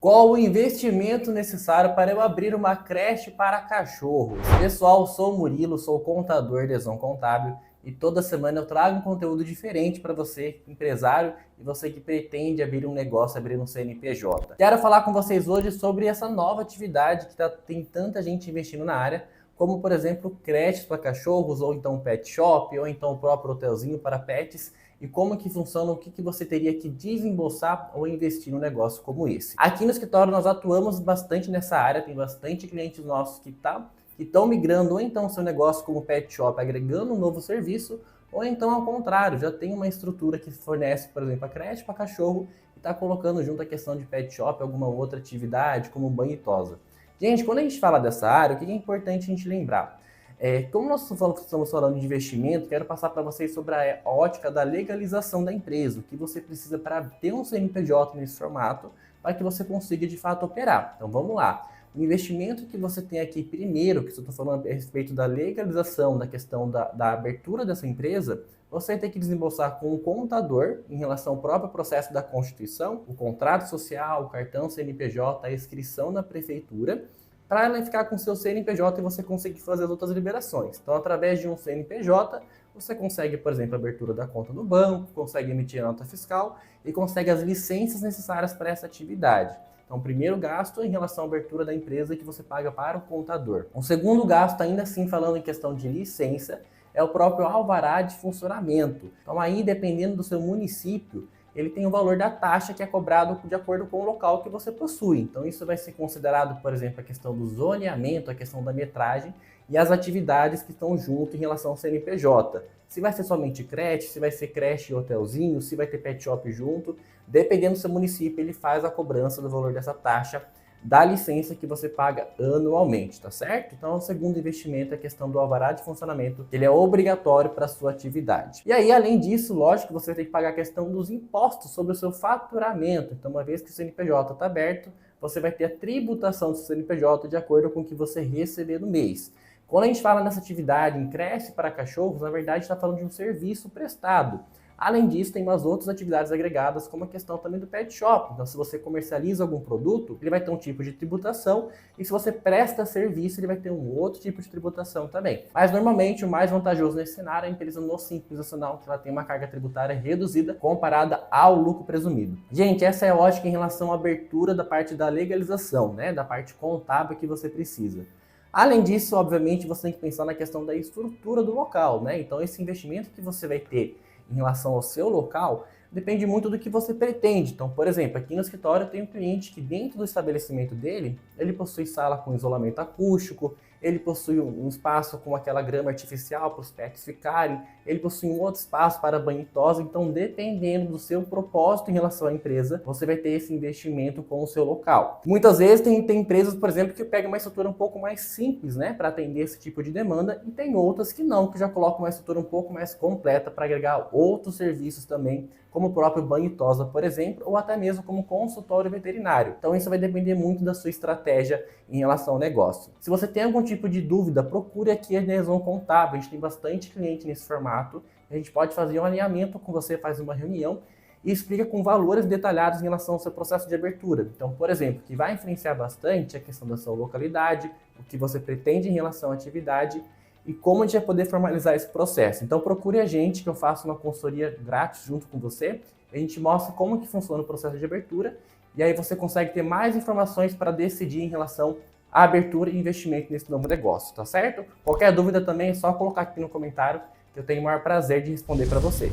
Qual o investimento necessário para eu abrir uma creche para cachorros? Pessoal, sou o Murilo, sou contador de Exame Contábil e toda semana eu trago um conteúdo diferente para você, empresário, e você que pretende abrir um negócio, abrir um CNPJ. Quero falar com vocês hoje sobre essa nova atividade que tem tanta gente investindo na área, como por exemplo creches para cachorros, ou então pet shop, ou então o próprio hotelzinho para pets, e como que funciona, o que você teria que desembolsar ou investir num negócio como esse. Aqui no escritório nós atuamos bastante nessa área, tem bastante clientes nossos que estão migrando, ou então seu negócio como pet shop, agregando um novo serviço, ou então ao contrário, já tem uma estrutura que fornece, por exemplo, a creche para cachorro e está colocando junto a questão de pet shop, alguma outra atividade, como banho e tosa. Gente, quando a gente fala dessa área, o que é importante a gente lembrar? Como nós estamos falando de investimento, quero passar para vocês sobre a ótica da legalização da empresa, o que você precisa para ter um CNPJ nesse formato, para que você consiga de fato operar. Então vamos lá. O investimento que você tem aqui primeiro, que eu estou falando a respeito da legalização, da questão da abertura dessa empresa, você tem que desembolsar com o contador em relação ao próprio processo da Constituição, o contrato social, o cartão CNPJ, a inscrição na prefeitura, para ela ficar com seu CNPJ e você conseguir fazer as outras liberações. Então, através de um CNPJ, você consegue, por exemplo, a abertura da conta no banco, consegue emitir a nota fiscal e consegue as licenças necessárias para essa atividade. Então, o primeiro gasto é em relação à abertura da empresa que você paga para o contador. O segundo gasto, ainda assim falando em questão de licença, é o próprio alvará de funcionamento. Então, aí, dependendo do seu município, ele tem o valor da taxa que é cobrado de acordo com o local que você possui. Então isso vai ser considerado, por exemplo, a questão do zoneamento, a questão da metragem e as atividades que estão junto em relação ao CNPJ. Se vai ser somente creche, se vai ser creche e hotelzinho, se vai ter pet shop junto, dependendo do seu município, ele faz a cobrança do valor dessa taxa da licença que você paga anualmente, tá certo? Então, o segundo investimento é a questão do alvará de funcionamento, ele é obrigatório para a sua atividade. E aí, além disso, lógico, você vai ter que pagar a questão dos impostos sobre o seu faturamento. Então, uma vez que o CNPJ está aberto, você vai ter a tributação do seu CNPJ de acordo com o que você receber no mês. Quando a gente fala nessa atividade em creche para cachorros, na verdade está falando de um serviço prestado. Além disso, tem umas outras atividades agregadas, como a questão também do pet shop. Então, se você comercializa algum produto, ele vai ter um tipo de tributação, e se você presta serviço, ele vai ter um outro tipo de tributação também. Mas, normalmente, o mais vantajoso nesse cenário é a empresa no Simples Nacional, que ela tem uma carga tributária reduzida comparada ao lucro presumido. Gente, essa é a lógica em relação à abertura da parte da legalização, né? Da parte contábil que você precisa. Além disso, obviamente, você tem que pensar na questão da estrutura do local, né? Então, esse investimento que você vai ter em relação ao seu local, depende muito do que você pretende. Então, por exemplo, aqui no escritório eu tenho um cliente que dentro do estabelecimento dele, ele possui sala com isolamento acústico, ele possui um espaço com aquela grama artificial para os pets ficarem, ele possui um outro espaço para banho e tosa. Então, dependendo do seu propósito em relação à empresa, você vai ter esse investimento com o seu local. Muitas vezes tem empresas, por exemplo, que pegam uma estrutura um pouco mais simples, né, para atender esse tipo de demanda, e tem outras que não, que já colocam uma estrutura um pouco mais completa para agregar outros serviços também, como o próprio banho e tosa, por exemplo, ou até mesmo como consultório veterinário. Então isso vai depender muito da sua estratégia em relação ao negócio. Se você tem algum tipo de dúvida, procure aqui a Exame Contábil. A gente tem bastante cliente nesse formato. A gente pode fazer um alinhamento com você, faz uma reunião e explica com valores detalhados em relação ao seu processo de abertura. Então, por exemplo, que vai influenciar bastante a questão da sua localidade, o que você pretende em relação à atividade e como a gente vai poder formalizar esse processo. Então procure a gente, que eu faço uma consultoria grátis junto com você. A gente mostra como que funciona o processo de abertura e aí você consegue ter mais informações para decidir em relação à abertura e investimento nesse novo negócio, tá certo? Qualquer dúvida também é só colocar aqui no comentário que eu tenho o maior prazer de responder para você.